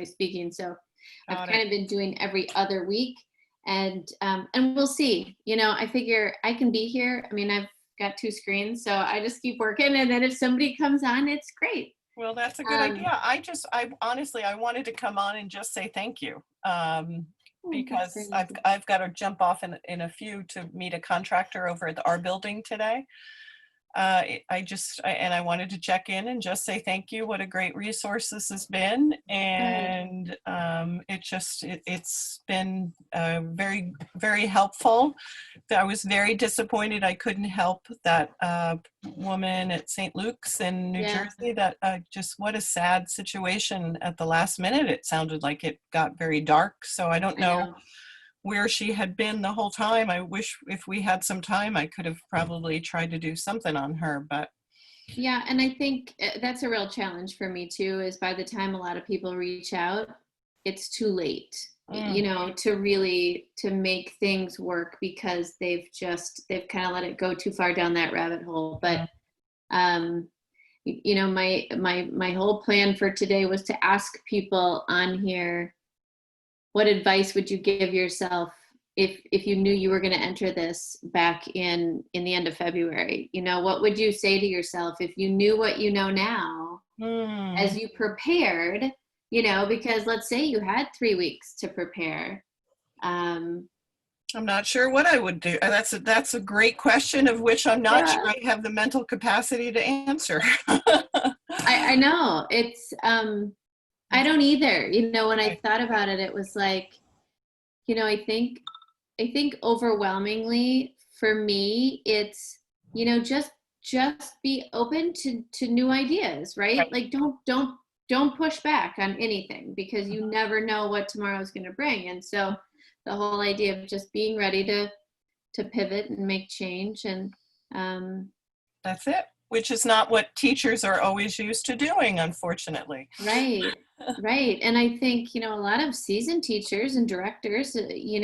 speaking. So I've Got kind it. of been doing every other week, and we'll see. I figure I can be here. I mean, I've got 2 screens, so I just keep working, and then if somebody comes on, it's great. Well, that's a good Um, idea. I honestly, I wanted to come on and just say thank you. that's very Because nice. I've got to jump off in a few to meet a contractor over at our building today. And I wanted to check in and just say thank you. What a great resource this has been, Good. and it's been very, very helpful. I was very disappointed I couldn't help that woman at St. Luke's in New Yeah, Jersey. That just what a sad situation at the last minute. It sounded like it got very dark. So I don't I know know. where she had been the whole time. I wish if we had some time, I could have probably tried to do something on her, but Yeah, and I think that's a real challenge for me too, is by the time a lot of people reach out, it's too late, mm, to really to make things work because they've kind of let it go too far down that rabbit hole. But mm, um my whole plan for today was to ask people on here, what advice would you give yourself if you knew you were going to enter this back in the end of February? What would you say to yourself if you knew what you know now mm. as you prepared? Because let's say you had 3 weeks to prepare. um I'm not sure what I would do. That's a great question of which I'm not yeah, sure I have the mental capacity to answer. I know it's I don't either. When I Right, thought about it, it was like, I think overwhelmingly for me, it's, just be open to new ideas, right? right. Like don't push back on anything because you never know what tomorrow's going to bring. And so the whole idea of just being ready to pivot and make change, and um That's it, which is not what teachers are always used to doing, unfortunately. right. Right. And I think, a lot of seasoned teachers and directors, you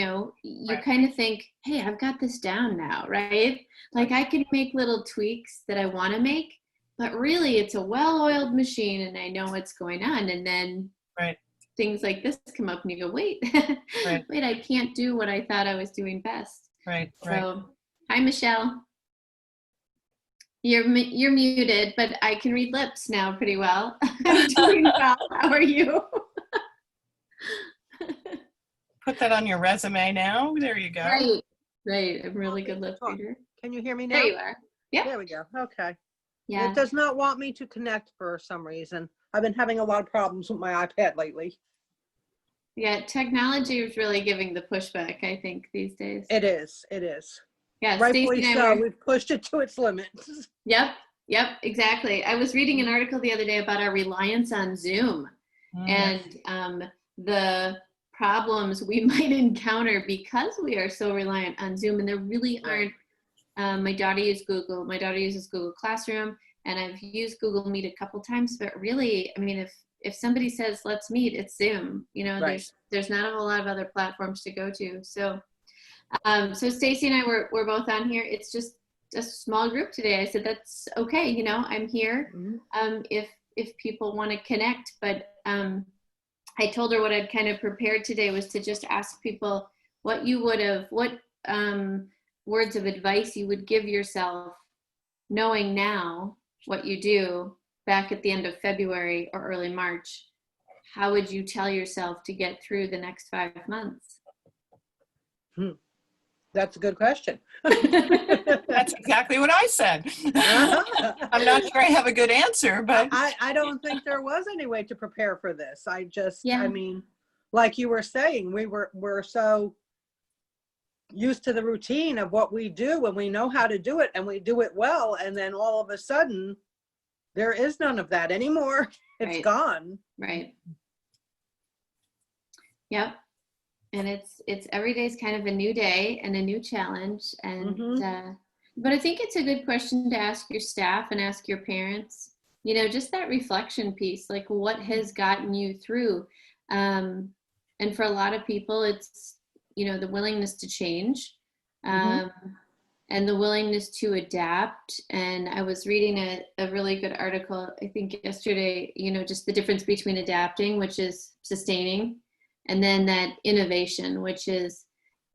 Right, kind of think, hey, I've got this down now, right? Like right, I can make little tweaks that I want to make, but really it's a well-oiled machine and I know what's going on. And then right, things like this come up and you go, wait, right, wait, I can't do what I thought I was doing best. right, right. So, hi, Michelle. You're muted, but I can read lips now pretty well. I'm doing well. How are you? Put that on your resume now. There you go. Right, right. I'm really Want me good to lip talk? reader. Can you hear me There now? you are. Yep. There we go. Okay. It Yeah. does not want me to connect for some reason. I've been having a lot of problems with my iPad lately. Yeah. Technology is really giving the pushback, I think, these days. It is. It is. Yeah. Rightfully Stacy and I so. were. We've pushed it to its limits. Yep. Yep. Exactly. I was reading an article the other day about our reliance on Zoom Mm, and the problems we might encounter because we are so reliant on Zoom. And there really Right. aren't. My daughter uses Google. My daughter uses Google Classroom, and I've used Google Meet a couple times. But really, I mean, if somebody says let's meet, it's Zoom. Right. There's not a whole lot of other platforms to go to. So Stacy and I were both on here. It's just a small group today. I said that's okay. I'm here. Mhm. If people want to connect, but I told her what I'd kind of prepared today was to just ask people what words of advice you would give yourself, knowing now what you do back at the end of February or early March. How would you tell yourself to get through the next 5 months? That's a good question. that's exactly what I said. I'm not sure I have a good answer, but I don't think there was any way to prepare for this. I Yeah. mean, like you were saying, we're so used to the routine of what we do and we know how to do it and we do it well. And then all of a sudden there is none of that anymore. It's Right. gone. Right. Yep. And it's every day is kind of a new day and a new challenge. And but I think it's a good question to ask your staff and ask your parents, just that reflection piece, like what has gotten you through. And for a lot of people, it's, the willingness to change. Mhm. and the willingness to adapt. And I was reading a really good article, I think yesterday, just the difference between adapting, which is sustaining, and then that innovation, which is,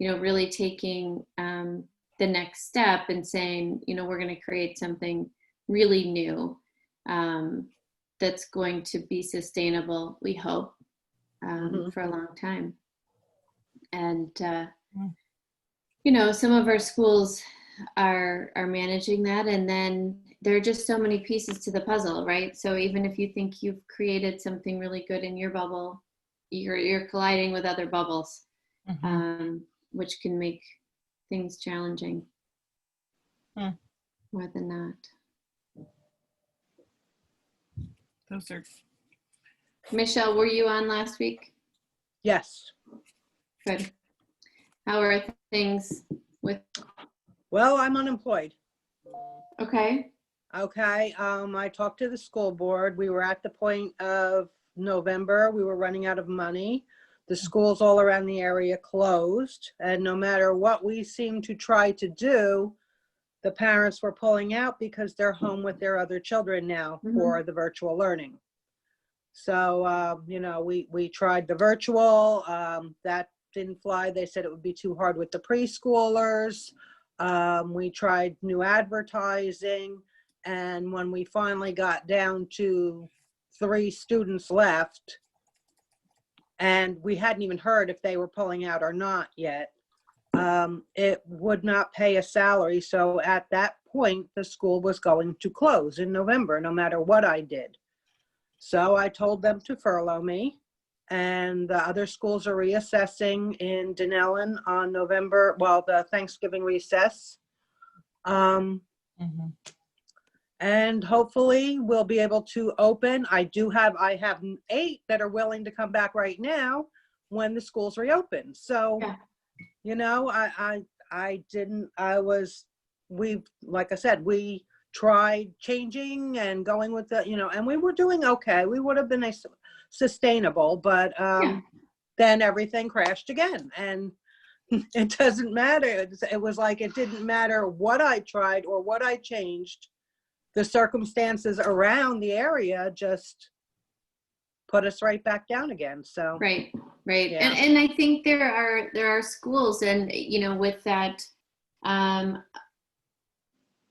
really taking the next step and saying, we're going to create something really new that's going to be sustainable, we hope, for a long time. And, some of our schools are managing that, and then there are just so many pieces to the puzzle, right? So even if you think you've created something really good in your bubble, you're colliding with other bubbles, which can make things challenging more than not. Those are Michelle, were you on last week? Yes. Good. How are things with? Well, I'm unemployed. Okay. Okay. I talked to the school board. We were at the point of November. We were running out of money. The schools all around the area closed. And no matter what we seemed to try to do, the parents were pulling out because they're home with their other children now for the virtual learning. So, we tried the virtual. That didn't fly. They said it would be too hard with the preschoolers. We tried new advertising. And when we finally got down to 3 students left, and we hadn't even heard if they were pulling out or not yet, it would not pay a salary. So at that point, the school was going to close in November, no matter what I did. So I told them to furlough me, and the other schools are reassessing in Denellen on November, the Thanksgiving recess. And hopefully we'll be able to open. I have 8 that are willing to come back right now when the schools reopen. So, like I said, we tried changing and going with the, and we were doing okay. We would have been sustainable, but then everything crashed again. And it doesn't matter. It was like, it didn't matter what I tried or what I changed. The circumstances around the area just put us right back down again. So right. Yeah. And I think there are schools, and with that,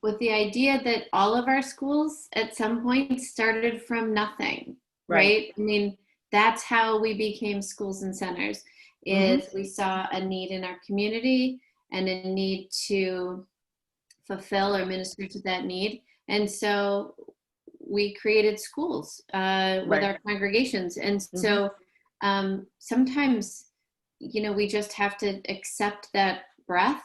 with the idea that all of our schools at some point started from nothing, right? I mean, that's how we became schools and centers. Is we saw a need in our community and a need to fulfill or minister to that need. And so we created schools with our congregations. And so sometimes, we just have to accept that breath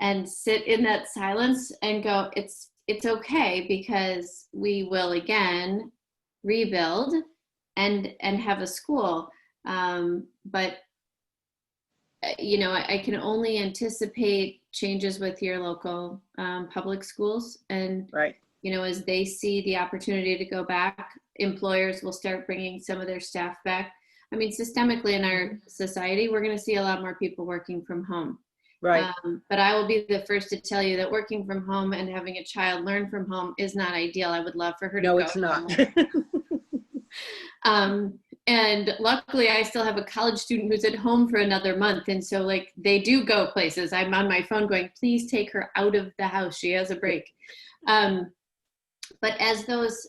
and sit in that silence and go, it's okay, because we will again rebuild and have a school. But I can only anticipate changes with your local public schools, and as they see the opportunity to go back, employers will start bringing some of their staff back. I mean, systemically in our society, we're going to see a lot more people working from home. But I will be the first to tell you that working from home and having a child learn from home is not ideal. I would love for her to go. No, it's not. And luckily I still have a college student who's at home for another month. And so they do go places. I'm on my phone going, please take her out of the house. She has a break. But as those,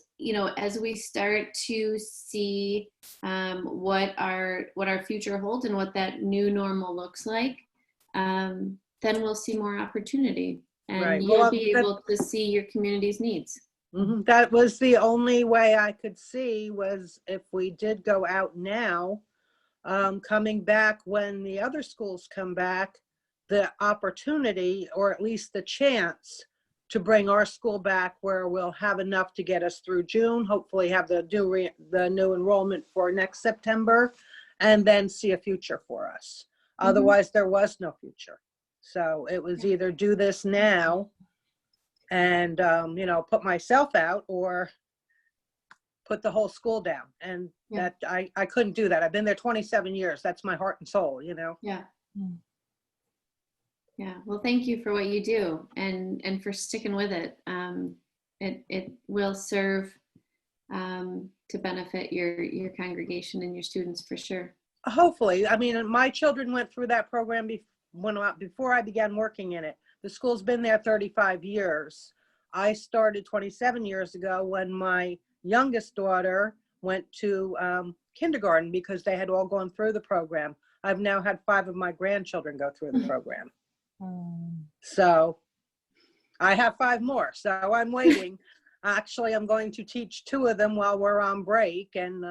as we start to see what our future holds and what that new normal looks like, then we'll see more opportunity, and you'll be able to see your community's needs. That was the only way I could see, was if we did go out now, coming back when the other schools come back, the opportunity, or at least the chance, to bring our school back where we'll have enough to get us through June, hopefully have the new enrollment for next September, and then see a future for us. Otherwise, there was no future. So it was either do this now and, put myself out, or put the whole school down. And that I couldn't do that. I've been there 27 years. That's my heart and soul, Yeah. Yeah. Well, thank you for what you do and for sticking with it. It will serve to benefit your congregation and your students for sure. Hopefully. I mean, my children went through that program before I began working in it. The school's been there 35 years. I started 27 years ago when my youngest daughter went to kindergarten because they had all gone through the program. I've now had 5 of my grandchildren go through the program. So I have 5 more. So I'm waiting. Actually, I'm going to teach 2 of them while we're on break and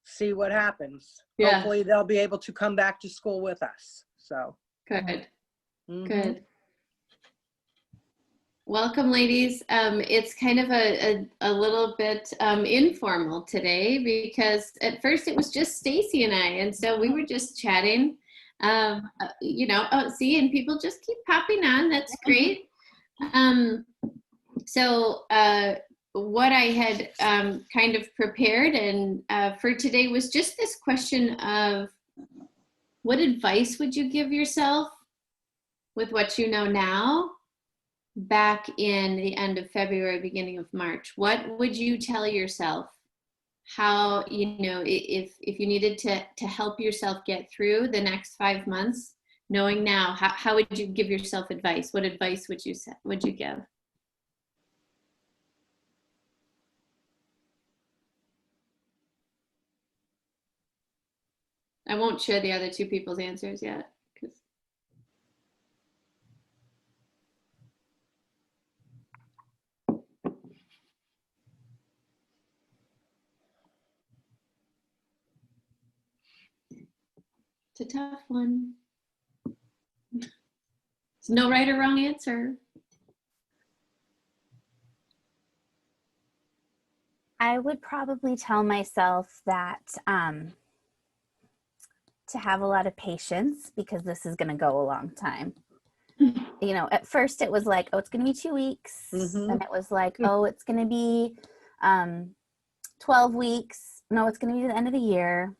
see what happens. Yeah. Hopefully they'll be able to come back to school with us. So Good. mhm. Good. Welcome, ladies. It's kind of a little bit informal today because at first it was just Stacy and I, and so we were just chatting. You know, see, and people just keep popping on. That's great. So what I had kind of prepared and for today was just this question of what advice would you give yourself with what you know now back in the end of February, beginning of March? What would you tell yourself? How, you know, if you needed to help yourself get through the next 5 months, knowing now, how would you give yourself advice? What advice would you give? I won't share the other 2 people's answers yet. It's a tough one. There's no right or wrong answer. I would probably tell myself that to have a lot of patience because this is going to go a long time. You know, at first it was like, oh, it's going to be 2 weeks. Mhm. And it was like, oh, it's going to be 12 weeks. No, it's going to be the end of the year.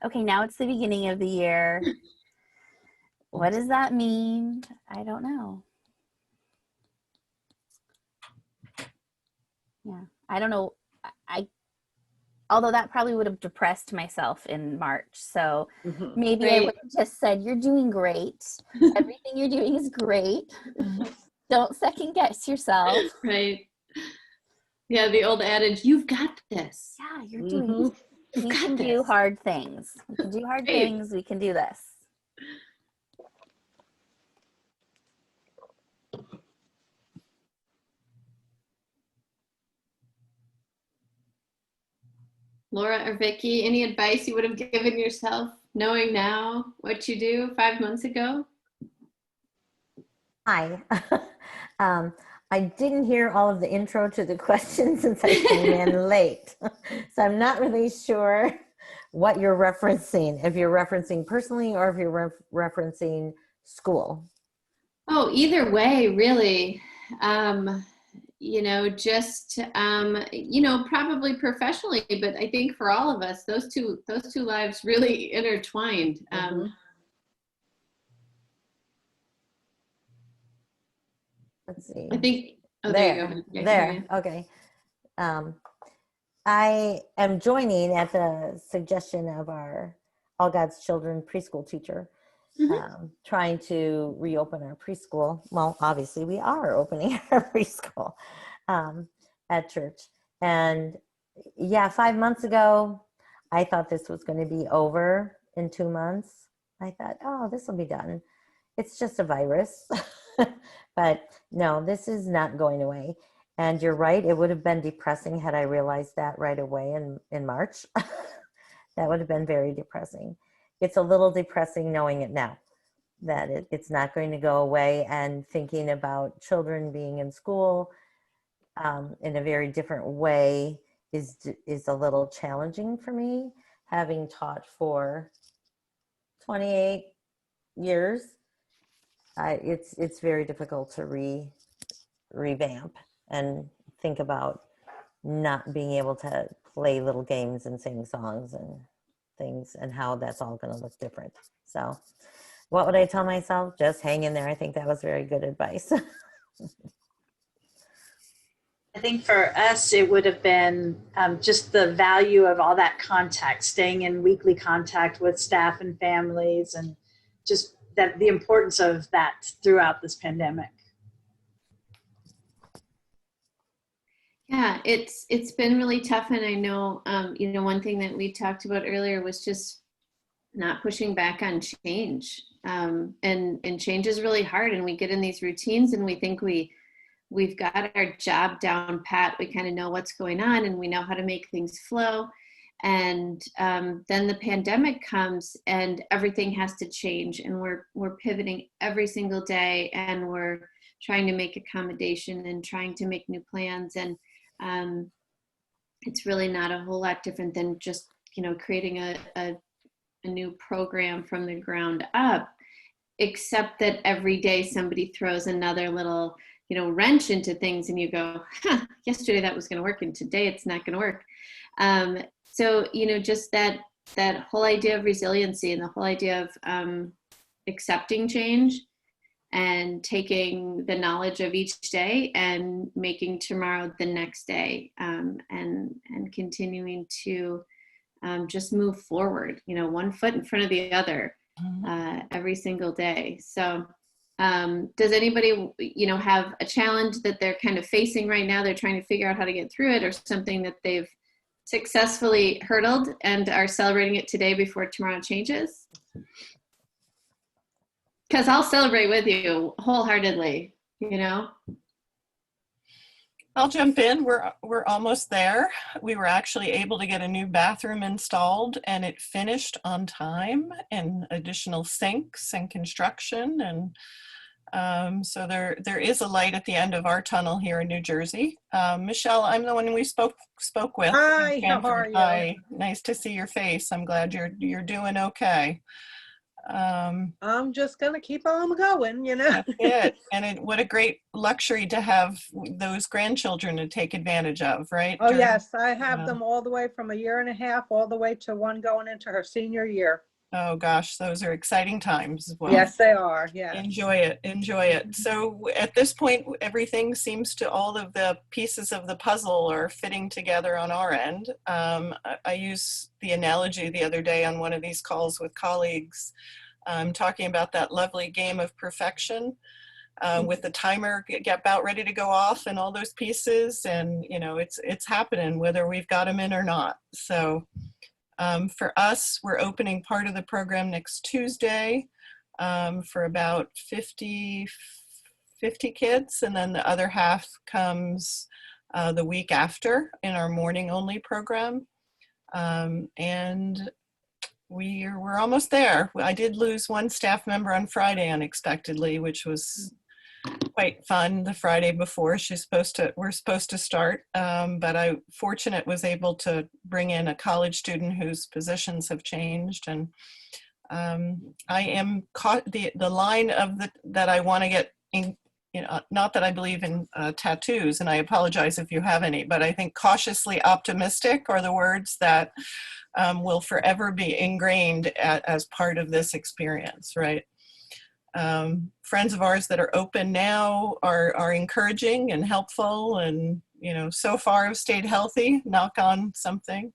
Okay, now it's the beginning of the year. What does that mean? I don't know. Yeah, I don't know. Although that probably would have depressed myself in March. So Mhm. maybe I would have just said, you're doing great. Everything you're doing is great. Don't second guess yourself. Right. Yeah, the old adage, you've got this. Yeah, you're doing Mhm. We can do hard things. We can do hard things. We can do this. Laura or Vicki, any advice you would have given yourself knowing now what you do 5 months ago? Hi. I didn't hear all of the intro to the question since I came in late. So I'm not really sure what you're referencing, if you're referencing personally or if you're referencing school. Oh, either way, really. You know, just you know, probably professionally, but I think for all of us, those two lives really intertwined. Mhm. Let's see. I think, oh, there you go. Yeah, I can hear you. Okay. I am joining at the suggestion of our All God's Children preschool teacher, trying to reopen our preschool. Well, obviously we are opening our preschool at church. And yeah, 5 months ago, I thought this was going to be over in 2 months. I thought, oh, this will be done. It's just a virus. But no, this is not going away. And you're right, it would have been depressing had I realized that right away in March. That would have been very depressing. It's a little depressing knowing it now, that it's not going to go away, and thinking about children being in school in a very different way is a little challenging for me, having taught for 28 years. It's very difficult to revamp and think about not being able to play little games and sing songs and things, and how that's all going to look different. So What would I tell myself? Just hang in there. I think that was very good advice. I think for us, it would have been just the value of all that contact, staying in weekly contact with staff and families, and just that the importance of that throughout this pandemic. Yeah, it's been really tough, and I know one thing that we talked about earlier was just not pushing back on change, and change is really hard, and we get in these routines and we think we've got our job down pat. We kind of know what's going on and we know how to make things flow. And then the pandemic comes and everything has to change, and we're pivoting every single day, and we're trying to make accommodation and trying to make new plans. And it's really not a whole lot different than just, creating a new program from the ground up, except that every day somebody throws another little wrench into things, and you go, yesterday that was going to work and today it's not going to work. So just that whole idea of resiliency and the whole idea of accepting change and taking the knowledge of each day and making tomorrow the next day, and continuing to just move forward, one foot in front of the other, every single day. So does anybody, have a challenge that they're kind of facing right now? They're trying to figure out how to get through it, or something that they've successfully hurdled and are celebrating it today before tomorrow changes? Because I'll celebrate with you wholeheartedly, I'll jump in. We're almost there. We were actually able to get a new bathroom installed, and it finished on time, and additional sinks and construction, and so there is a light at the end of our tunnel here in New Jersey. Michelle, I'm the one we spoke with. Hi, how are you? Hi, nice to see your face. I'm glad you're doing okay. I'm just gonna keep on going, That's it. And what a great luxury to have those grandchildren to take advantage of, right? Oh, yes, I have them all the way from a year and a half all the way to one going into her senior year. Oh gosh, those are exciting times as well. Yes, they are. Yeah. Enjoy it. Enjoy it. So at this point, everything seems to, all of the pieces of the puzzle are fitting together on our end. I used the analogy the other day on one of these calls with colleagues, talking about that lovely game of perfection, with the timer get about ready to go off and all those pieces. And, it's happening whether we've got them in or not. So for us, we're opening part of the program next Tuesday for about 50 kids, and then the other half comes the week after in our morning only program. And we're almost there. I did lose one staff member on Friday unexpectedly, which was quite fun. The Friday before we're supposed to start, but I was able to bring in a college student whose positions have changed, and I am caught the line of that I want to get in, not that I believe in tattoos, and I apologize if you have any, but I think cautiously optimistic are the words that will forever be ingrained as part of this experience, right? Friends of ours that are open now are encouraging and helpful, and so far have stayed healthy, knock on something.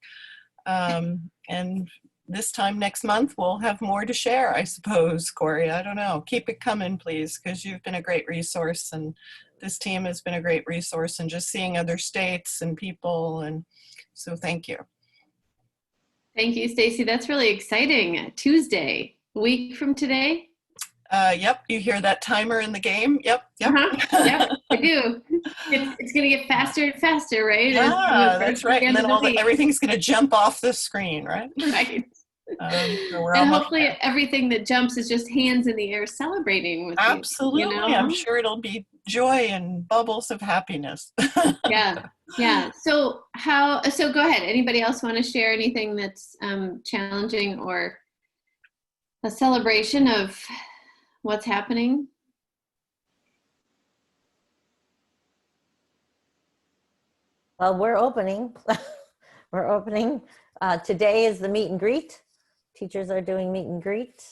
And this time next month we'll have more to share, I suppose. Corey, I don't know, keep it coming please, because you've been a great resource, and this team has been a great resource, and just seeing other states and people, and so thank you. Thank you, Stacy. That's really exciting. Tuesday, a week from today. Yep, you hear that timer in the game? Yep. Uh-huh. Yep, I do. It's going to get faster and faster, right? Yeah, that's right. And then everything's going to jump off the screen, right? Right. So we're and almost hopefully there. Everything that jumps is just hands in the air celebrating with Absolutely. you. I'm sure it'll be joy and bubbles of happiness. Yeah. So go ahead. Anybody else want to share anything that's challenging or a celebration of what's happening? Well, we're opening. We're opening. Today is the meet and greet. Teachers are doing meet and greet.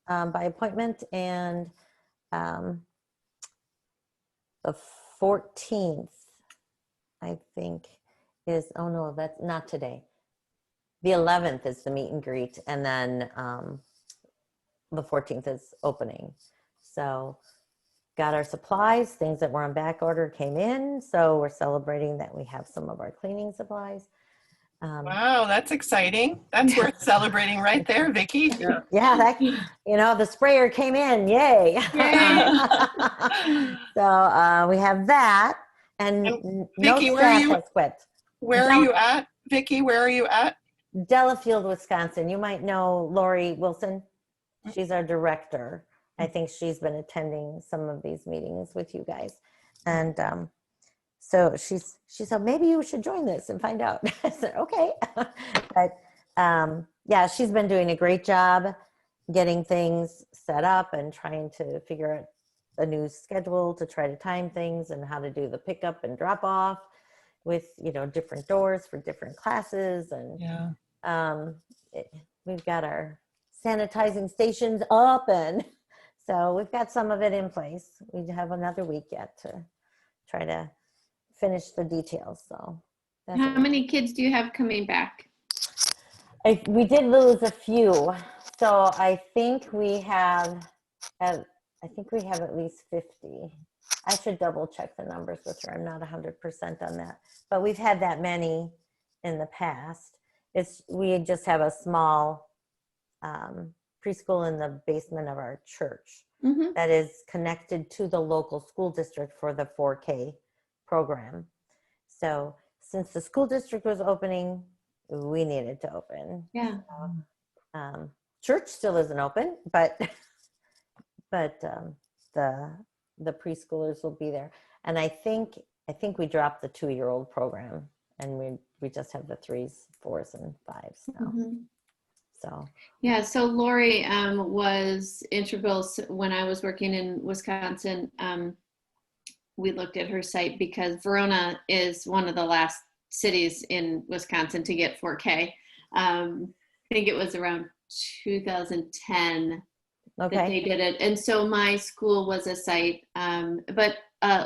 by appointment, and the 14th, I think, is, oh no, that's not today. The 11th is the meet and greet, and then the 14th is opening. So got our supplies, things that were on back order came in. So we're celebrating that we have some of our cleaning supplies. Wow, that's exciting. That's worth celebrating right there, Vicki. Yeah. That, the sprayer came in, yay. So we have that, and no Vicki, staff has quit. Where are you at, Vicki? Where are you at? Delafield, Wisconsin. You might know Lori Wilson. She's our director. I think she's been attending some of these meetings with you guys. And so she said, maybe you should join this and find out. I said, okay. But yeah, she's been doing a great job getting things set up and trying to figure out a new schedule to try to time things and how to do the pickup and drop off with, different doors for different classes. And Yeah. We've got our sanitizing stations up, and so we've got some of it in place. We have another week yet to try to finish the details. So that's How many kids do you have coming back? we did lose a few, so I think we have at least 50. I should double check the numbers with her. I'm not 100% on that, but we've had that many in the past. We just have a small preschool in the basement of our church that is connected to the local school district for the 4K program. So since the school district was opening, we needed to open. Yeah. So, church still isn't open, but the preschoolers will be there. And I think we dropped the 2-year-old program, and we just have the 3s, 4s, and 5s now. So yeah, so Lori was integral when I was working in Wisconsin. We looked at her site because Verona is one of the last cities in Wisconsin to get 4K. I think it was around 2010 that they did it. And so my school was a site, but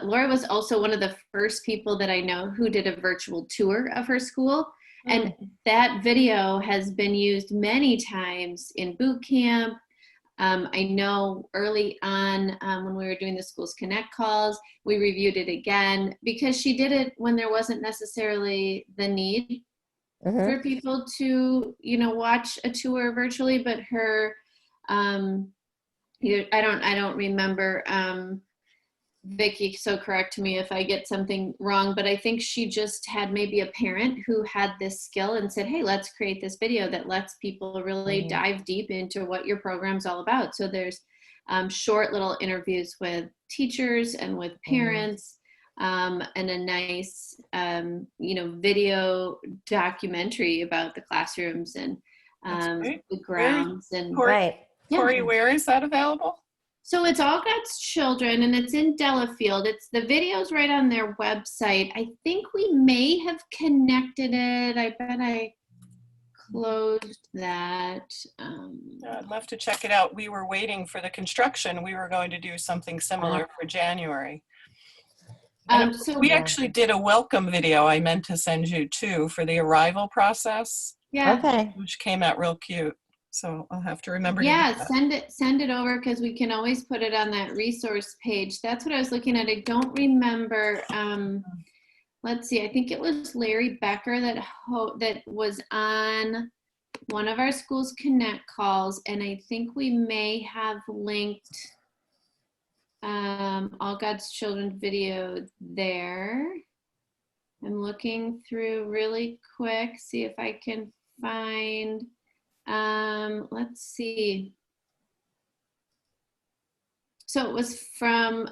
Laura was also one of the first people that I know who did a virtual tour of her school. And that video has been used many times in boot camp. I know early on when we were doing the Schools Connect calls, we reviewed it again because she did it when there wasn't necessarily the need for people to, watch a tour virtually, but her, I don't remember, Vicki, so correct me if I get something wrong, but I think she just had maybe a parent who had this skill and said, hey, let's create this video that lets people really dive deep into what your program's all about. So there's short little interviews with teachers and with parents, and a nice, video documentary about the classrooms and the grounds. Corey, where is that available? So it's All God's Children, and it's in Delafield. The video's right on their website. I think we may have connected it. I bet I closed that. I'd love to check it out. We were waiting for the construction. We were going to do something similar for January. We actually did a welcome video I meant to send you too for the arrival process. Yeah. Okay. Which came out real cute. So I'll have to remember to do that. Send it over because we can always put it on that resource page. That's what I was looking at. I don't remember. Let's see. I think it was Larry Becker that was on one of our Schools Connect calls, and I think we may have linked All God's Children video there. I'm looking through really quick, see if I can find. Let's see. So it was from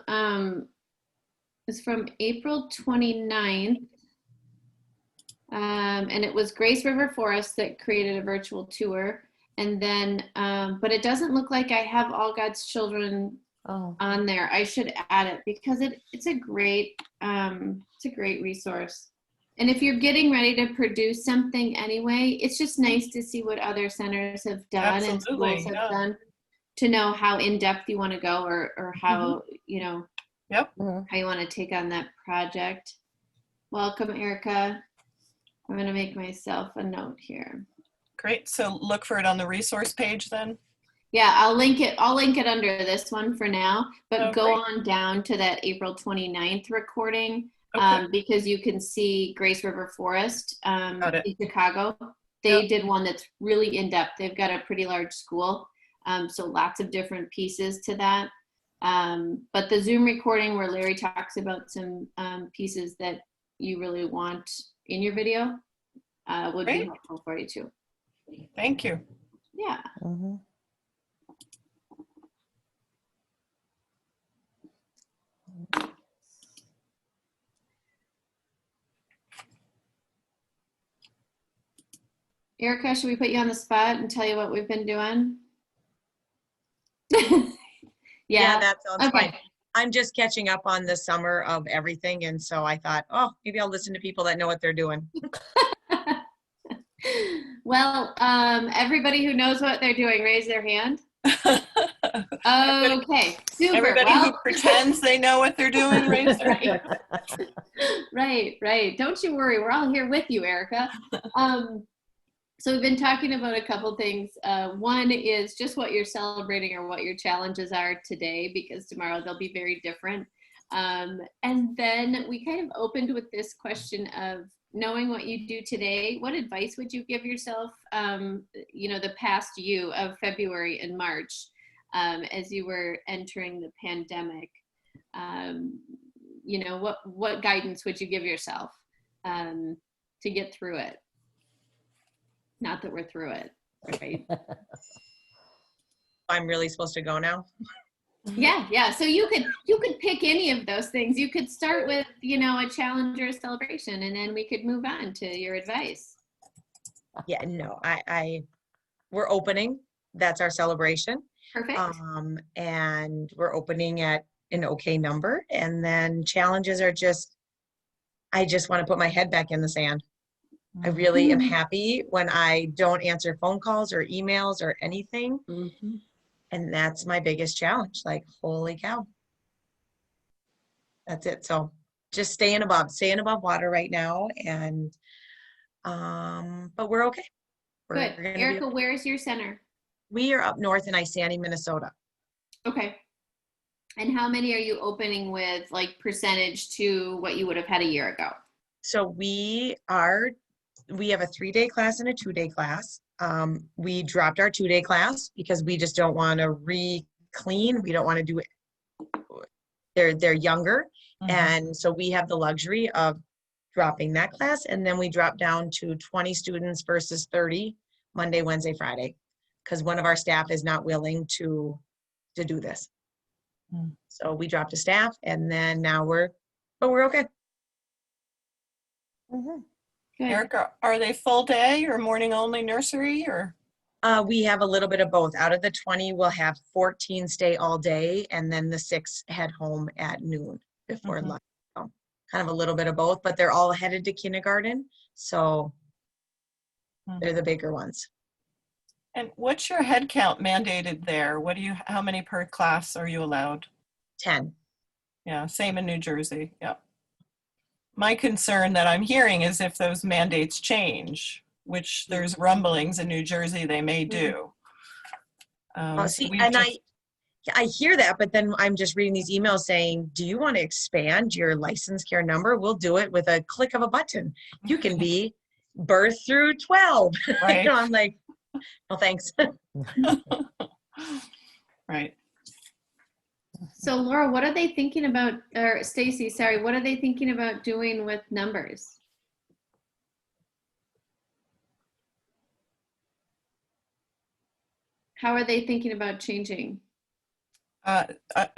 April 29th. And it was Grace River Forest that created a virtual tour. And then, but it doesn't look like I have All God's Children on there. I should add it because it's a great resource. And if you're getting ready to produce something anyway, it's just nice to see what other centers have done and schools have done. to know how in depth you want to go, or how you know Yep. how you want to take on that project. Welcome, Erica. I'm going to make myself a note here. Great. So look for it on the resource page then. Yeah, I'll link it under this one for now, but Oh, go great. on down to that April 29th recording, Okay. because you can see Grace River Forest Got it. in Chicago. They Yep. did one that's really in depth. They've got a pretty large school, so lots of different pieces to that. But the Zoom recording where Larry talks about some pieces that you really want in your video would be Great. helpful for you too. Thank you. Yeah. Mhm. Erica, should we put you on the spot and tell you what we've been doing? Yeah, that sounds Okay. fine. I'm just catching up on the summer of everything. And so I thought, oh, maybe I'll listen to people that know what they're doing. Well, everybody who knows what they're doing, raise their hand. Okay, super. Everybody who Well, pretends they know what they're doing, raise their hand. right. Don't you worry. We're all here with you, Erica. So we've been talking about a couple things. One is just what you're celebrating or what your challenges are today, because tomorrow they'll be very different. And then we kind of opened with this question of knowing what you do today, what advice would you give yourself, the past you of February and March, as you were entering the pandemic? What guidance would you give yourself to get through it? Not that we're through it, right? I'm really supposed to go now. Yeah. So you could pick any of those things. You could start with, a challenge or a celebration, and then we could move on to your advice. Yeah, no, we're opening. That's our celebration. Perfect. And we're opening at an okay number. And then challenges are I just want to put my head back in the sand. I really am happy when I don't answer phone calls or emails or anything. Mhm. And that's my biggest challenge. Like, holy cow. That's it. So just staying above water right now. And, but we're okay. Good. We're gonna Erica, where's your center? we are up north in Isani, Minnesota. Okay. And how many are you opening with, like, percentage to what you would have had a year ago? So we have a 3-day class and a 2-day class. We dropped our 2-day class because we just don't want to re-clean. We don't want to do it. They're younger. And so we have the luxury of dropping that class. And then we drop down to 20 students versus 30 Monday, Wednesday, Friday, because one of our staff is not willing to do this. So we dropped a staff, and then now we're okay. Mhm. Good. Erica, are they full day or morning only nursery or? We have a little bit of both. Out of the 20, we'll have 14 stay all day, and then the 6 head home at noon before lunch. So kind of a little bit of both, but they're all headed to kindergarten, so they're the bigger ones. And what's your head count mandated there? How many per class are you allowed? 10. Yeah, same in New Jersey. Yeah. My concern that I'm hearing is if those mandates change, which there's rumblings in New Jersey they may do. I hear that, but then I'm just reading these emails saying, do you want to expand your license care number? We'll do it with a click of a button. You can be birth through 12. Right. I'm like, no, thanks. Right. So Laura, what are they thinking about, or Stacy, sorry, what are they thinking about doing with numbers? How are they thinking about changing?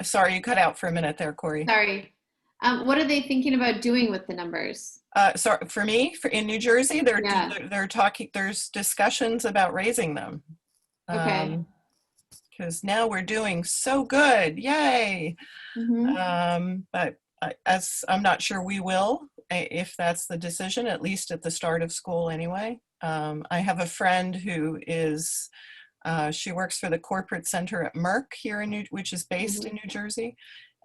Sorry, you cut out for a minute there, Corey. Sorry. What are they thinking about doing with the numbers? Sorry, for me, in New Jersey, they're talking, there's discussions about raising them. Okay. Because now we're doing so good, yay. But as I'm not sure we will, if that's the decision, at least at the start of school anyway. I have a friend who is She works for the corporate center at Merck here which is based in New Jersey.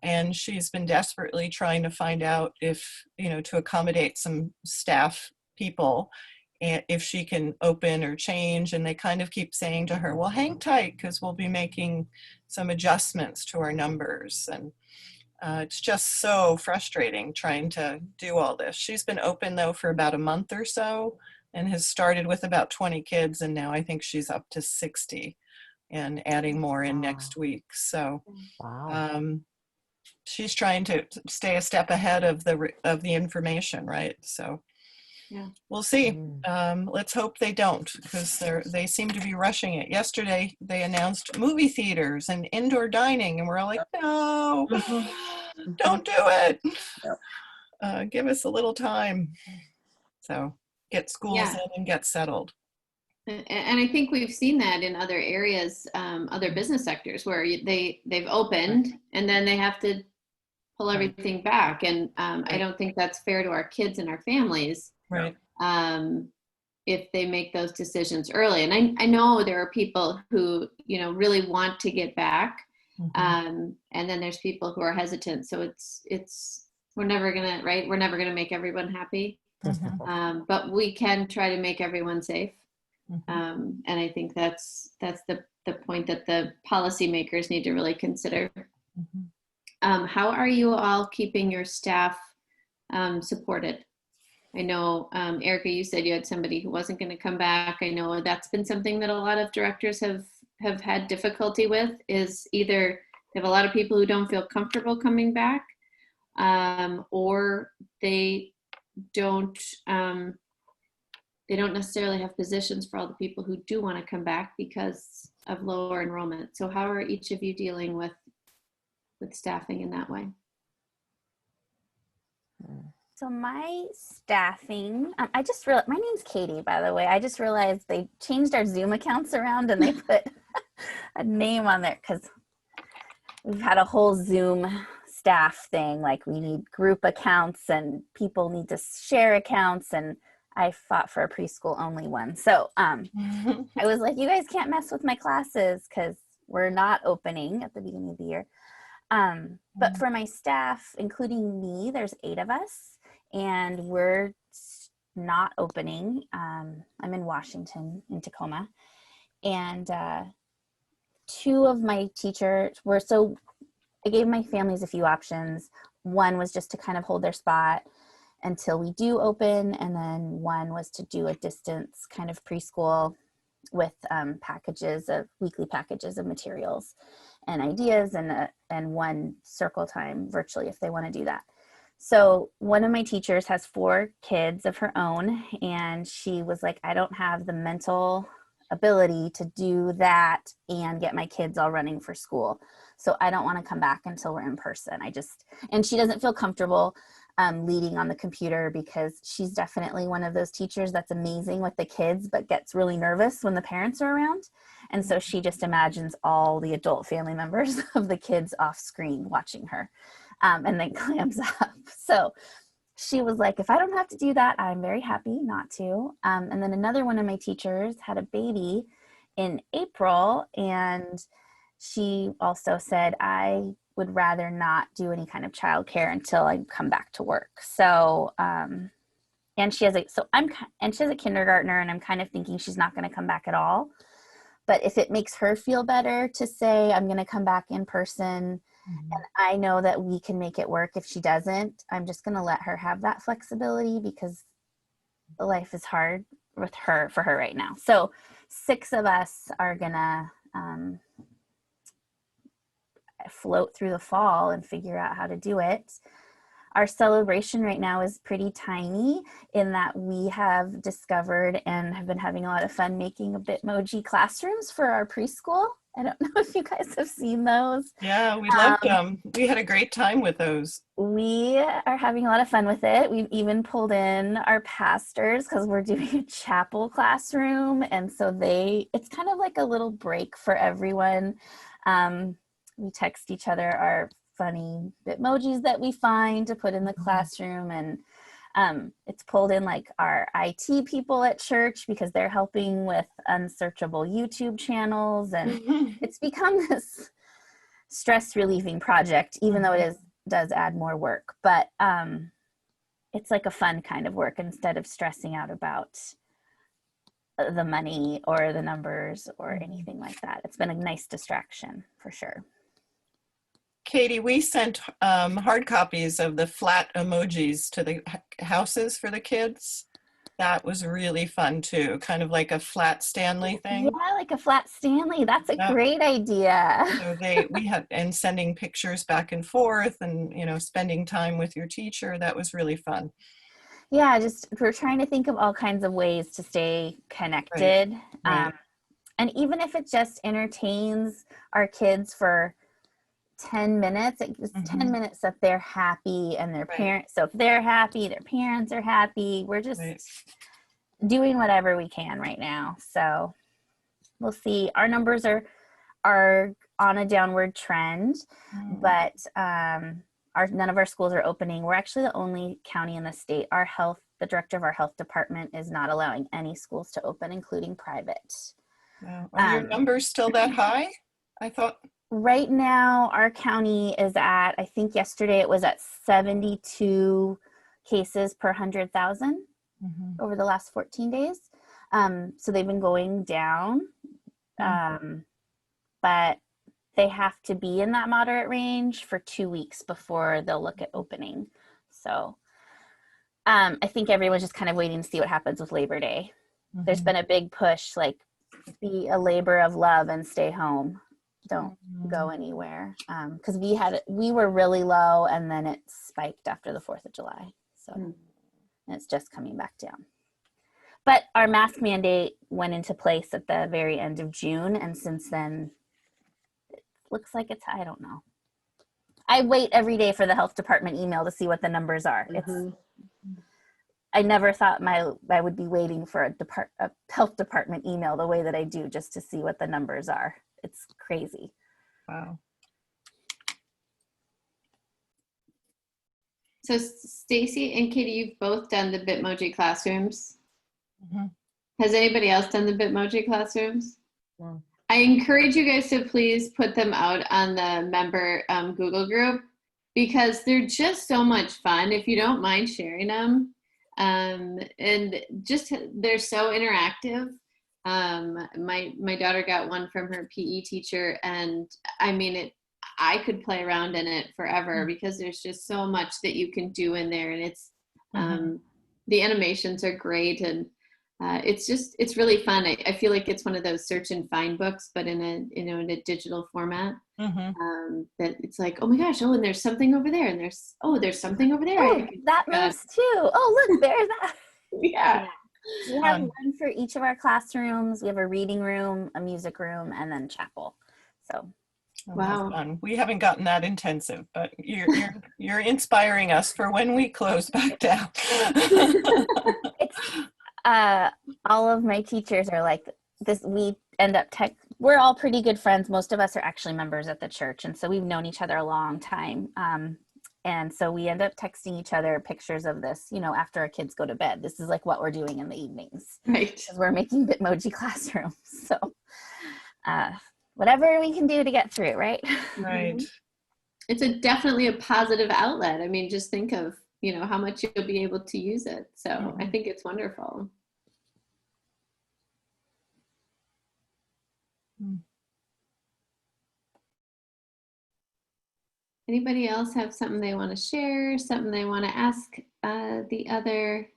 And she's been desperately trying to find out if, to accommodate some staff people, and if she can open or change. And they kind of keep saying to her, well, hang tight, because we'll be making some adjustments to our numbers. And it's just so frustrating trying to do all this. She's been open, though, for about a month or so, and has started with about 20 kids. And now I think she's up to 60 and adding more in next week. So Wow. she's trying to stay a step ahead of the information, right? So Yeah. we'll see. Let's hope they don't, because they seem to be rushing it. Yesterday they announced movie theaters and indoor dining, and we're all like, no, don't do it. Give us a little time. So get schools in and get settled. And I think we've seen that in other areas, other business sectors, where they've opened and then they have to pull everything back. And I don't think that's fair to our kids and our families. Right. If they make those decisions early. And I know there are people who, really want to get back. And then there's people who are hesitant. So we're never gonna, right? We're never gonna make everyone happy. But we can try to make everyone safe. And I think that's the point that the policymakers need to really consider. How are you all keeping your staff supported? I know, Erica, you said you had somebody who wasn't going to come back. I know that's been something that a lot of directors have had difficulty with, is either they have a lot of people who don't feel comfortable coming back, or they don't necessarily have positions for all the people who do want to come back because of lower enrollment. So how are each of you dealing with staffing in that way? So my staffing, I just realized, my name's Katie, by the way. I just realized they changed our Zoom accounts around and they put a name on there because we've had a whole Zoom staff thing. Like, we need group accounts and people need to share accounts, and I fought for a preschool only one. So I was like, you guys can't mess with my classes because we're not opening at the beginning of the year. But for my staff, including me, there's 8 of us, and we're not opening. I'm in Washington, in Tacoma, and 2 of my teachers were, so I gave my families a few options. One was just to kind of hold their spot until we do open, and then one was to do a distance kind of preschool with weekly packages of materials and ideas, and one circle time virtually if they want to do that. So one of my teachers has 4 kids of her own, and she was like, I don't have the mental ability to do that and get my kids all running for school. So I don't want to come back until we're in person. And she doesn't feel comfortable leading on the computer, because she's definitely one of those teachers that's amazing with the kids, but gets really nervous when the parents are around. And so she just imagines all the adult family members of the kids off screen watching her, and then clams up. So she was like, if I don't have to do that, I'm very happy not to. And then another one of my teachers had a baby in April, and she also said, I would rather not do any kind of childcare until I come back to work. So, and she has a kindergartner, and I'm kind of thinking she's not going to come back at all. But if it makes her feel better to say, I'm going to come back in person, and I know that we can make it work if she doesn't, I'm just going to let her have that flexibility, because life is hard for her right now. So 6 of us are going to float through the fall and figure out how to do it. Our celebration right now is pretty tiny, in that we have discovered and have been having a lot of fun making a Bitmoji classrooms for our preschool. I don't know if you guys have seen those. Yeah, we loved them. We had a great time with those. We are having a lot of fun with it. We've even pulled in our pastors because we're doing a chapel classroom. And so it's kind of like a little break for everyone. We text each other our funny Bitmojis that we find to put in the classroom. And It's pulled in like our IT people at church because they're helping with unsearchable YouTube channels, and it's become this stress relieving project, even though it does add more work. But it's like a fun kind of work instead of stressing out about the money or the numbers or anything like that. It's been a nice distraction for sure. Katie, we sent hard copies of the flat emojis to the houses for the kids. That was really fun too, kind of like a flat Stanley thing. Yeah, like a flat Stanley. That's a great idea. So we had, and sending pictures back and forth, and spending time with your teacher. That was really fun. Yeah, just we're trying to think of all kinds of ways to stay connected. Right. And even if it just entertains our kids for 10 minutes, it's 10 minutes that they're happy and their parents, so if they're happy, their parents are happy. We're just doing whatever we can right now. So we'll see. Our numbers are on a downward trend, but none of our schools are opening. We're actually the only county in the state. The director of our health department is not allowing any schools to open, including private. Wow. Are your numbers still that high? I thought. Right now, our county is at, I think yesterday it was at 72 cases per 100,000 over the last 14 days. So they've been going down, but they have to be in that moderate range for 2 weeks before they'll look at opening. So I think everyone's just kind of waiting to see what happens with Labor Day. There's been a big push, like, be a labor of love and stay home. Don't go anywhere. Because we were really low, and then it spiked after the 4th of July. So and it's just coming back down. But our mask mandate went into place at the very end of June, and since then, it looks like I don't know. I wait every day for the health department email to see what the numbers are. I never thought I would be waiting for a health department email the way that I do, just to see what the numbers are. It's crazy. Wow. So Stacy and Katie, you've both done the Bitmoji classrooms. Has anybody else done the Bitmoji classrooms? No. I encourage you guys to please put them out on the member Google group, because they're just so much fun if you don't mind sharing them. And just, they're so interactive. My daughter got one from her PE teacher, and I mean, I could play around in it forever because there's just so much that you can do in there, and it's the animations are great, and it's really fun. I feel like it's one of those search and find books, but in a digital format. That it's like, oh my gosh, and there's something over there, and there's something over there. Oh, that moves too. Oh, look, there's that. Yeah. We have one for each of our classrooms. We have a reading room, a music room, and then chapel. So Wow. Fun. We haven't gotten that intensive, but you're inspiring us for when we close back down. It's all of my teachers are like this. We end up we're all pretty good friends. Most of us are actually members at the church, and so we've known each other a long time. And so we end up texting each other pictures of this, after our kids go to bed. This is like what we're doing in the evenings. Right. Because we're making Bitmoji classrooms. So whatever we can do to get through, right? Right. It's definitely a positive outlet. I mean, just think of, how much you'll be able to use it. So I think it's wonderful. Anybody else have something they want to share, something they want to ask the other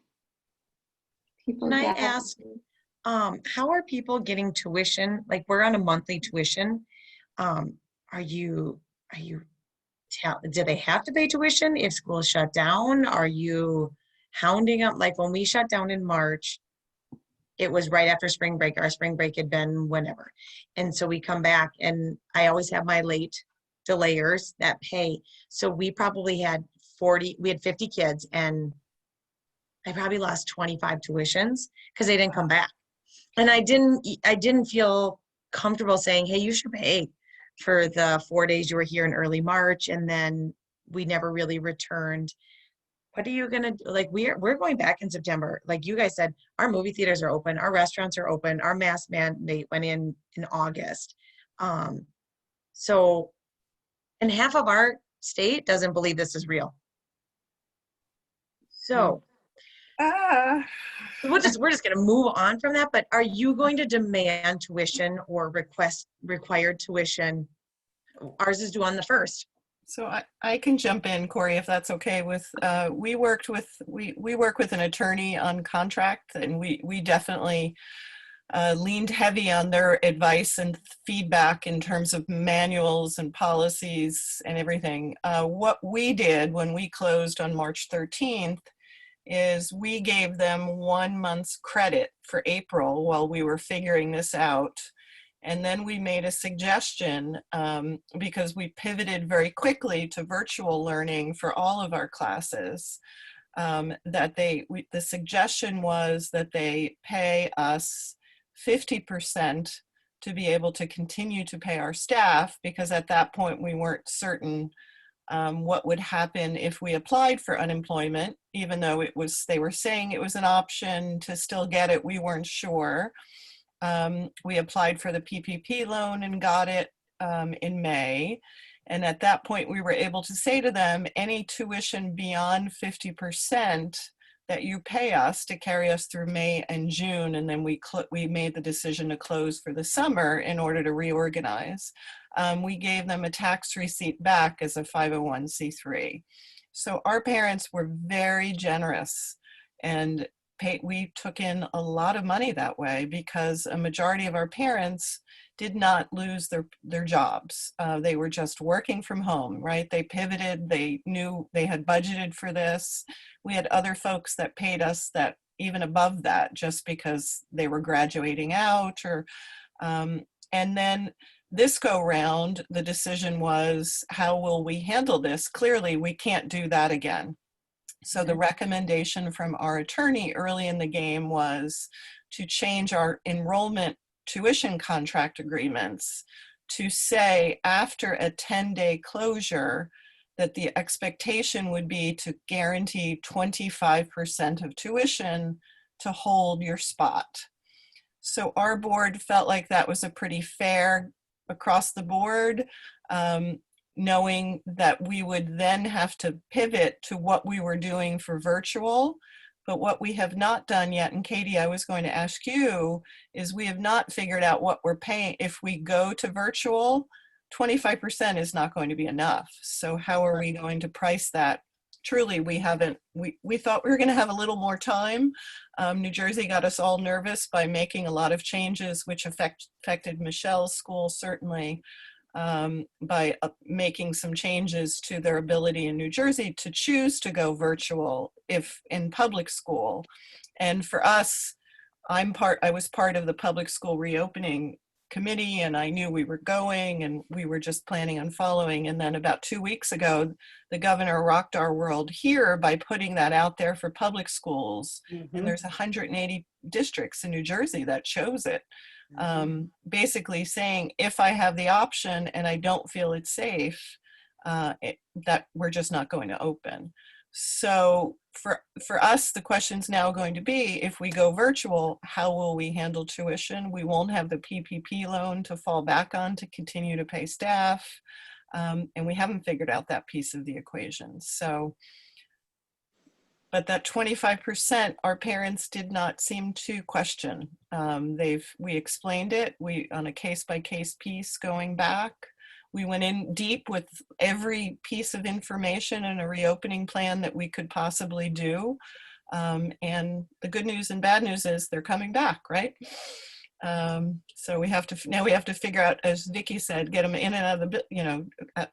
people? Can I ask, how are people getting tuition? Like, we're on a monthly tuition. Do they have to pay tuition if school shut down? Are you hounding them? Like, when we shut down in March, it was right after spring break. Our spring break had been whenever. And so we come back, and I always have my late delayers that pay. So we probably had 50 kids, and I probably lost 25 tuitions because they didn't come back. And I didn't feel comfortable saying, hey, you should pay for the 4 days you were here in early March. And then we never really returned what are you gonna do? Like, we're going back in September. Like you guys said, our movie theaters are open, our restaurants are open, our mask mandate went in August. So, and half of our state doesn't believe this is real. So we're just gonna move on from that. But are you going to demand tuition or request required tuition? Ours is due on the 1st. So I can jump in, Corey, if that's okay with, we work with an attorney on contract, and we definitely leaned heavy on their advice and feedback in terms of manuals and policies and everything. What we did when we closed on March 13th is we gave them 1 month's credit for April while we were figuring this out. And then we made a suggestion, because we pivoted very quickly to virtual learning for all of our classes, that the suggestion was that they pay us 50% to be able to continue to pay our staff, because at that point we weren't certain what would happen if we applied for unemployment, even though they were saying it was an option to still get it, we weren't sure. We applied for the PPP loan and got it in May. And at that point, we were able to say to them, any tuition beyond 50% that you pay us to carry us through May and June. And then we made the decision to close for the summer in order to reorganize. We gave them a tax receipt back as a 501c3. So our parents were very generous, and we took in a lot of money that way, because a majority of our parents did not lose their jobs. They were just working from home, right? They pivoted, they knew they had budgeted for this. We had other folks that paid us that even above that, just because they were graduating out, or, and then this go round, the decision was, how will we handle this? Clearly, we can't do that again. So the recommendation from our attorney early in the game was to change our enrollment tuition contract agreements to say, after a 10-day closure, that the expectation would be to guarantee 25% of tuition to hold your spot. So our board felt like that was a pretty fair across the board, knowing that we would then have to pivot to what we were doing for virtual. But what we have not done yet, and Katie, I was going to ask you, is we have not figured out what we're paying. If we go to virtual, 25% is not going to be enough. So how are we going to price that? Truly, we haven't, we thought we were going to have a little more time. New Jersey got us all nervous by making a lot of changes, which affected Michelle's school, certainly, by making some changes to their ability in New Jersey to choose to go virtual if in public school. And for us, I was part of the public school reopening committee, and I knew we were going, and we were just planning on following. And then about 2 weeks ago, the governor rocked our world here by putting that out there for public schools. And there's 180 districts in New Jersey that chose it. Basically saying, if I have the option and I don't feel it's safe, that we're just not going to open. So for us, the question's now going to be, if we go virtual, how will we handle tuition? We won't have the PPP loan to fall back on to continue to pay staff. And we haven't figured out that piece of the equation. So, but that 25%, our parents did not seem to question. We explained it, on a case-by-case piece going back. We went in deep with every piece of information and a reopening plan that we could possibly do. And the good news and bad news is they're coming back, right? So now we have to figure out, as Vicki said, get them in and out of the,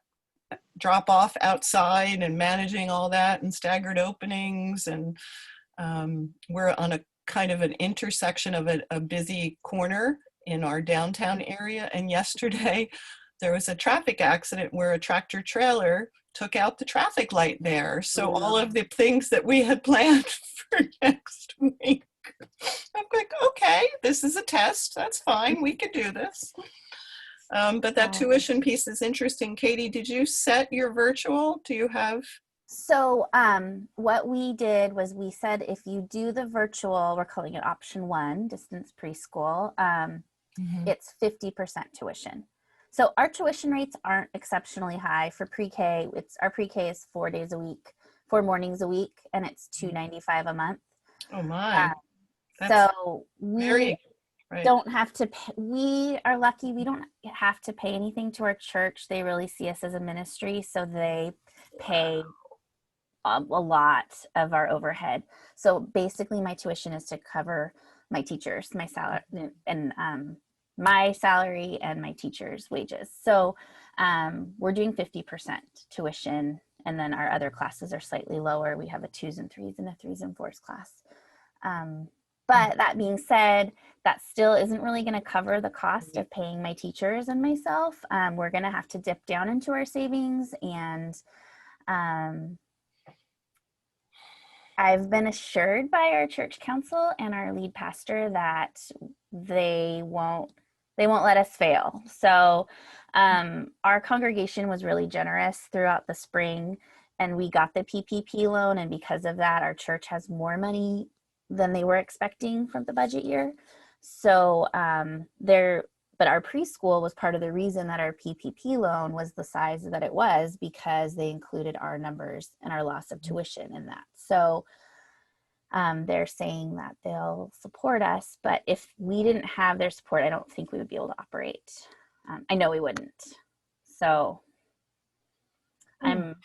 drop off outside and managing all that, and staggered openings. And we're on a kind of an intersection of a busy corner in our downtown area. And yesterday there was a traffic accident where a tractor trailer took out the traffic light there. So all of the things that we had planned for next week, I'm like, okay, this is a test. That's fine. We could do this. But that tuition piece is interesting. Katie, did you set your virtual? Do you have So what we did was we said if you do the virtual, we're calling it option 1, distance preschool, it's 50% tuition. So our tuition rates aren't exceptionally high for pre-K. Our pre-K is 4 days a week, 4 mornings a week, and it's $295 a month. Oh my. So we Very right. don't have to pay, we are lucky we don't have to pay anything to our church. They really see us as a ministry, so they pay a lot of our overhead. So basically my tuition is to cover my teachers, my salary, and my salary and my teachers' wages. So we're doing 50% tuition, and then our other classes are slightly lower. We have a 2s and 3s and a 3s and 4s class. But that being said, that still isn't really going to cover the cost of paying my teachers and myself. We're going to have to dip down into our savings, and I've been assured by our church council and our lead pastor that they won't let us fail. So our congregation was really generous throughout the spring, and we got the PPP loan, and because of that, our church has more money than they were expecting from the budget year. So but our preschool was part of the reason that our PPP loan was the size that it was, because they included our numbers and our loss of tuition in that. So they're saying that they'll support us, but if we didn't have their support, I don't think we would be able to operate. I know we wouldn't. So I'm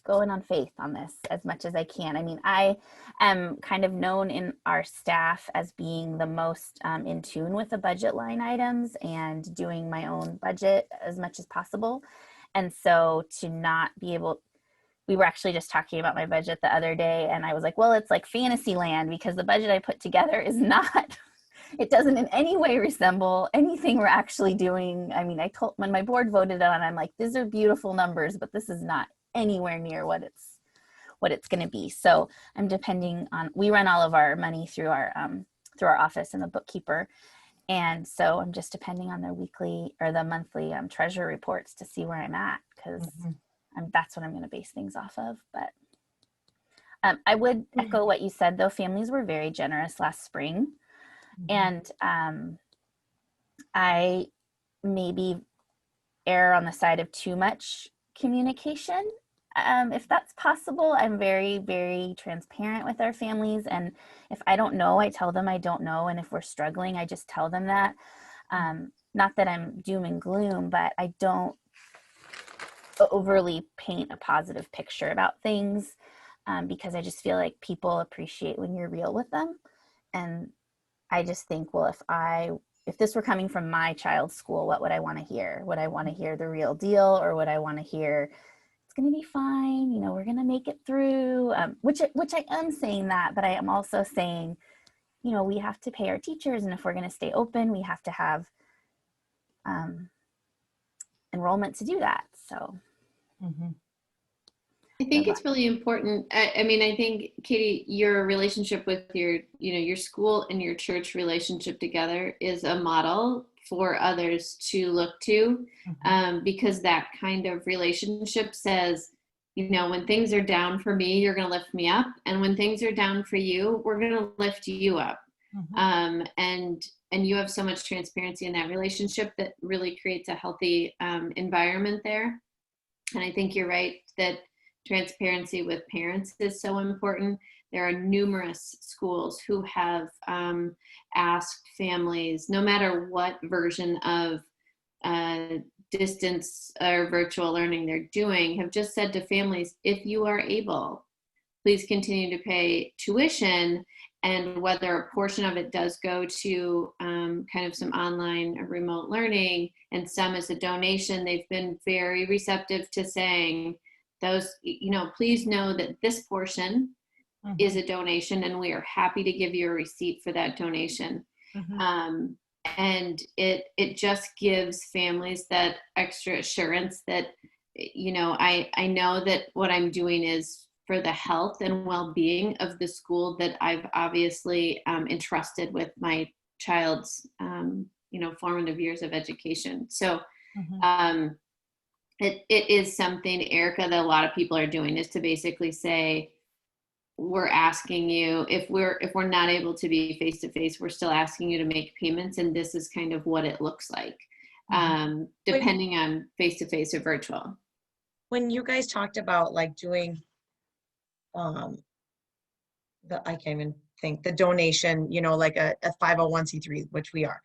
going on faith on this as much as I can. I mean, I am kind of known in our staff as being the most in tune with the budget line items and doing my own budget as much as possible. And so to not be able, we were actually just talking about my budget the other day, and I was like, well, it's like fantasy land, because the budget I put together is not, it doesn't in any way resemble anything we're actually doing. I mean, when my board voted on it, I'm like, these are beautiful numbers, but this is not anywhere near what it's going to be. So I'm depending on, we run all of our money through our office and the bookkeeper. And so I'm just depending on their weekly or the monthly treasury reports to see where I'm at, because that's what I'm going to base things off of. But I would echo what you said, though. Families were very generous last spring. And I maybe err on the side of too much communication. If that's possible, I'm very, very transparent with our families. And if I don't know, I tell them I don't know. And if we're struggling, I just tell them that. Not that I'm doom and gloom, but I don't overly paint a positive picture about things, because I just feel like people appreciate when you're real with them. And I just think, well, if this were coming from my child's school, what would I want to hear? Would I want to hear the real deal, or would I want to hear it's going to be fine, we're going to make it through? Which I am saying that, but I am also saying, we have to pay our teachers, and if we're going to stay open, we have to have enrollment to do that. So. I think it's really important. I mean, I think, Katie, your relationship with your school and your church relationship together is a model for others to look to, because that kind of relationship says, when things are down for me, you're going to lift me up. And when things are down for you, we're going to lift you up. And you have so much transparency in that relationship that really creates a healthy environment there. And I think you're right that transparency with parents is so important. There are numerous schools who have asked families, no matter what version of distance or virtual learning they're doing, have just said to families, if you are able, please continue to pay tuition, and whether a portion of it does go to kind of some online or remote learning and some as a donation, they've been very receptive to saying, those, please know that this portion is a donation, and we are happy to give you a receipt for that donation. And it just gives families that extra assurance that, I know that what I'm doing is for the health and well-being of the school that I've obviously entrusted with my child's, formative years of education. So it is something, Erica, that a lot of people are doing, is to basically say, we're asking you, if we're not able to be face to face, we're still asking you to make payments, and this is kind of what it looks like, depending on face to face or virtual. When you guys talked about like doing I can't even think, the donation, you know, like a 501c3, which we are.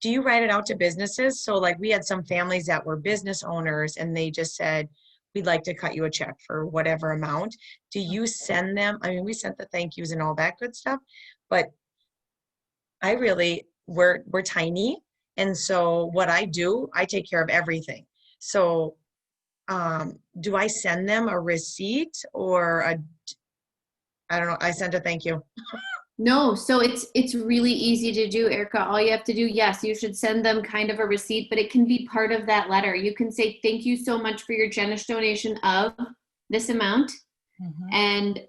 Do you write it out to businesses? So like we had some families that were business owners and they just said, we'd like to cut you a check for whatever amount. Do you send them? I mean, we sent the thank yous and all that good stuff, but we're tiny. And so what I do, I take care of everything. So do I send them a receipt or I don't know, I sent a thank you. No, so it's really easy to do, Erica. All you have to do, yes, you should send them kind of a receipt, but it can be part of that letter. You can say, thank you so much for your generous donation of this amount. And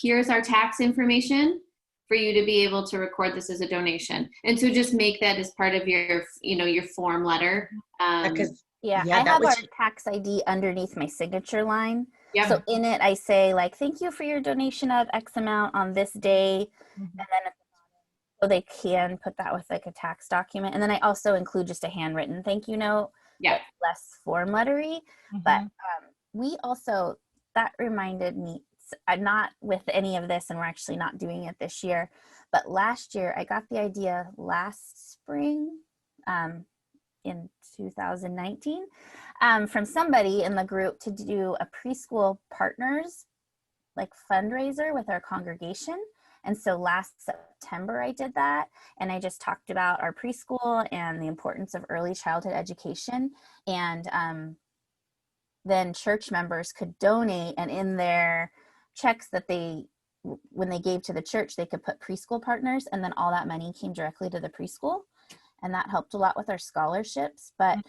here's our tax information for you to be able to record this as a donation. And so just make that as part of your, your form letter. Because Yeah, yeah, I that have was our tax ID underneath my signature line. Yeah. So in it, I say like, thank you for your donation of X amount on this day. And then so they can put that with like a tax document. And then I also include just a handwritten thank you note. Yeah. That's less form lettery. But we also, that reminded me, I'm not with any of this and we're actually not doing it this year. But last year, I got the idea last spring, in 2019, from somebody in the group to do a preschool partners like fundraiser with our congregation. And so last September I did that, and I just talked about our preschool and the importance of early childhood education. And then church members could donate, and in their checks that when they gave to the church, they could put preschool partners, and then all that money came directly to the preschool. And that helped a lot with our scholarships. But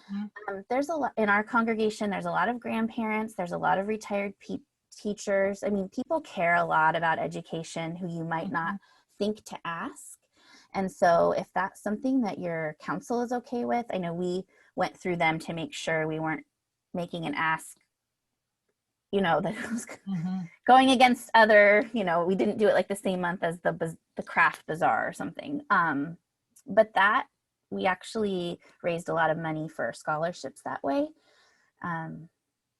there's a lot in our congregation. There's a lot of grandparents. There's a lot of retired teachers. I mean, people care a lot about education who you might not think to ask. And so if that's something that your council is okay with, I know we went through them to make sure we weren't making an ask, that was going against other, we didn't do it like the same month as the craft bazaar or something. But that, we actually raised a lot of money for scholarships that way. And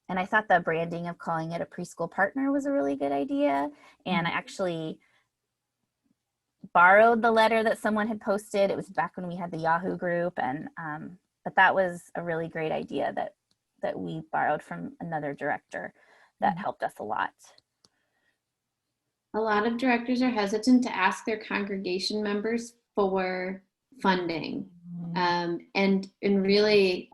I thought the branding of calling it a preschool partner was a really good idea. And I actually borrowed the letter that someone had posted. It was back when we had the Yahoo group. And but that was a really great idea that we borrowed from another director that helped us a lot. A lot of directors are hesitant to ask their congregation members for funding. And really,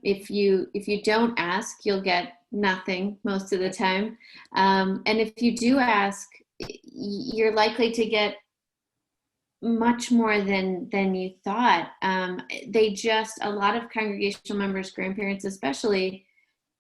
if you don't ask, you'll get nothing most of the time. And if you do ask, you're likely to get much more than you thought. A lot of congregational members, grandparents especially,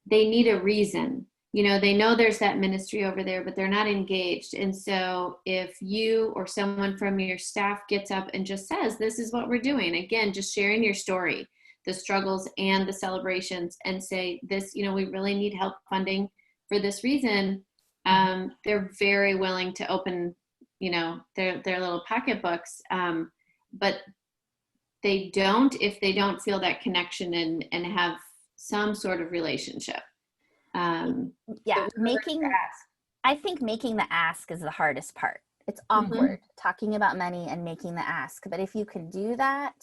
they need a reason. They know there's that ministry over there, but they're not engaged. And so if you or someone from your staff gets up and just says, this is what we're doing, again, just sharing your story, the struggles and the celebrations, and say this, we really need help funding for this reason, they're very willing to open, their little pocketbooks. But they don't if they don't feel that connection and have some sort of relationship. I think making the ask is the hardest part. It's awkward talking about money and making the ask, but if you can do that,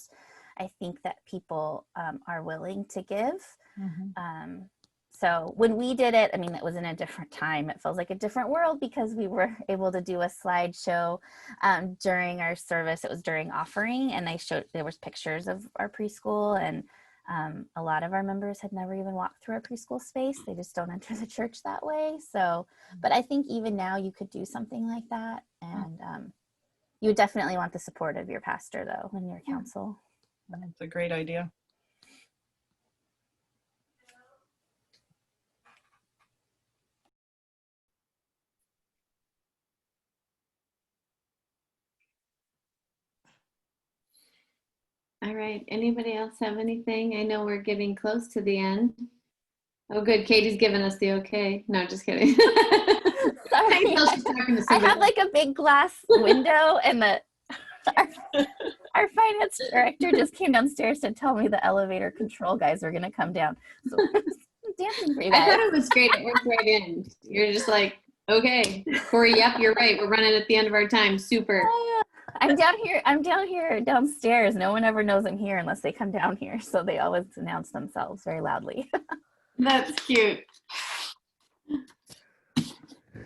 I think that people are willing to give. So when we did it, it was in a different time. It feels like a different world because we were able to do a slideshow during our service. It was during offering, and there was pictures of our preschool, and a lot of our members had never even walked through our preschool space. They just don't enter the church that way. So, but I think even now you could do something like that. And you would definitely want the support of your pastor though, and your council. That's a great idea. All right. Anybody else have anything? I know we're getting close to the end. Oh, good. Katie's giving us the okay. No, just kidding. Sorry. I thought she was talking to I somebody have like a big glass window, and our finance director just came downstairs to tell me the elevator control guys were going to come down. So dancing for you I thought guys. it was great. It worked right in. You're just like, okay, Corey, yep, you're right. We're running at the end of our time. Super. I'm down here downstairs. No one ever knows I'm here unless they come down here. So they always announce themselves very loudly. That's cute.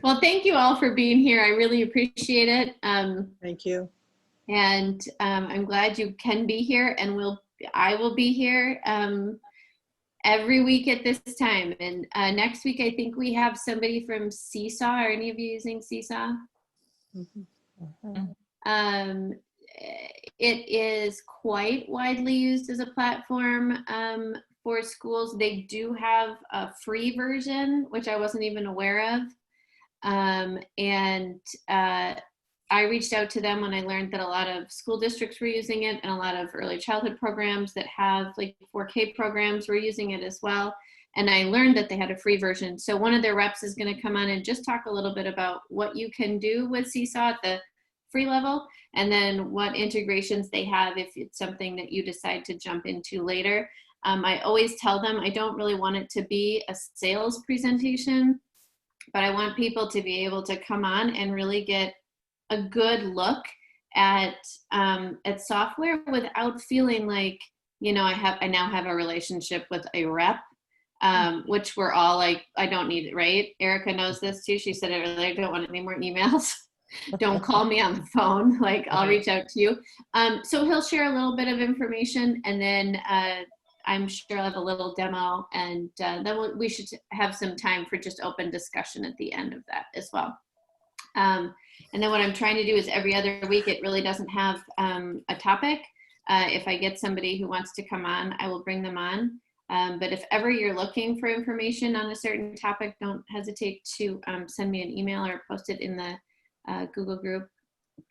Well, thank you all for being here. I really appreciate it. Thank you. And I'm glad you can be here, and I will be here every week at this time. And next week, I think we have somebody from Seesaw. Are any of you using Seesaw? It is quite widely used as a platform for schools. They do have a free version, which I wasn't even aware of. I reached out to them when I learned that a lot of school districts were using it, and a lot of early childhood programs that have like 4K programs were using it as well. And I learned that they had a free version. So one of their reps is going to come on and just talk a little bit about what you can do with Seesaw at the free level, and then what integrations they have if it's something that you decide to jump into later. I always tell them I don't really want it to be a sales presentation, but I want people to be able to come on and really get a good look at software without feeling like, you know, I now have a relationship with a rep, which we're all like, I don't need it, right? Erica knows this too. She said it earlier, I don't want any more emails. Don't call me on the phone. Like, I'll reach out to you. So he'll share a little bit of information, and then I'm sure I'll have a little demo, and then we should have some time for just open discussion at the end of that as well. And then what I'm trying to do is every other week, it really doesn't have a topic. If I get somebody who wants to come on, I will bring them on. But if ever you're looking for information on a certain topic, don't hesitate to send me an email or post it in the Google group,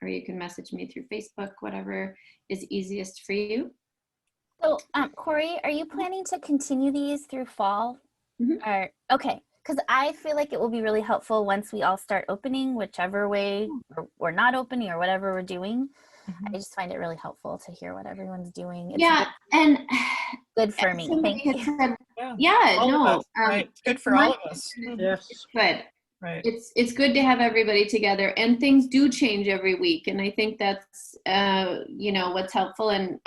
or you can message me through Facebook, whatever is easiest for you. So, Corey, are you planning to continue these through fall? Or, okay, because I feel like it will be really helpful once we all start opening, whichever way we're not opening or whatever we're doing. I just find it really helpful to hear what everyone's doing. It's and good for me. Thank you. Said, right. It's good for all of us. Yes. It's good. Right. It's good to have everybody together, and things do change every week, and I think that's you know, what's helpful, and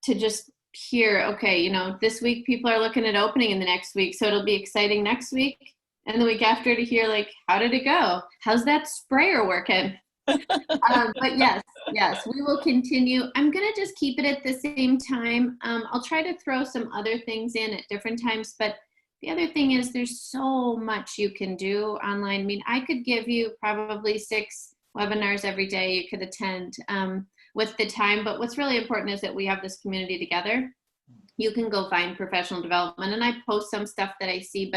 to just hear, okay, you know, this week people are looking at opening in the next week, so it'll be exciting next week, and the week after to hear like, how did it go? How's that sprayer working? But yes, we will continue. I'm gonna just keep it at the same time. I'll try to throw some other things in at different times, but the other thing is there's so much you can do online. I mean, I could give you probably 6 webinars every day you could attend with the time, but what's really important is that we have this community together. You can go find professional development, and I post some stuff that I see,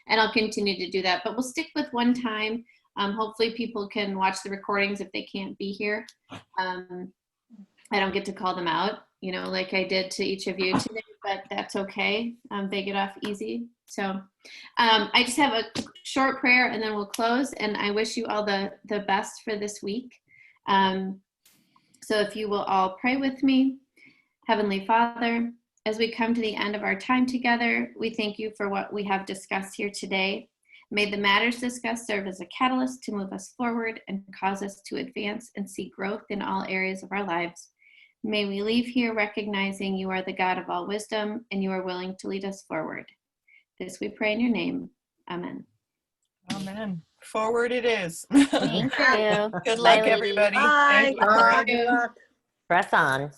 and I'll continue to do that, but we'll stick with one time. Hopefully people can watch the recordings if they can't be here. I don't get to call them out, you know, like I did to each of you today, but that's okay. They get off easy. So I just have a short prayer and then we'll close, and I wish you all the best for this week. So if you will all pray with me. Heavenly Father, as we come to the end of our time together, we thank you for what we have discussed here today. May the matters discussed serve as a catalyst to move us forward and cause us to advance and see growth in all areas of our lives. May we leave here recognizing you are the God of all wisdom, and you are willing to lead us forward. This we pray in your name. Amen. Amen. Forward it is. Thank you. Good luck, Bye, everybody. Bye. Thank you, Corey. Good luck. Press on.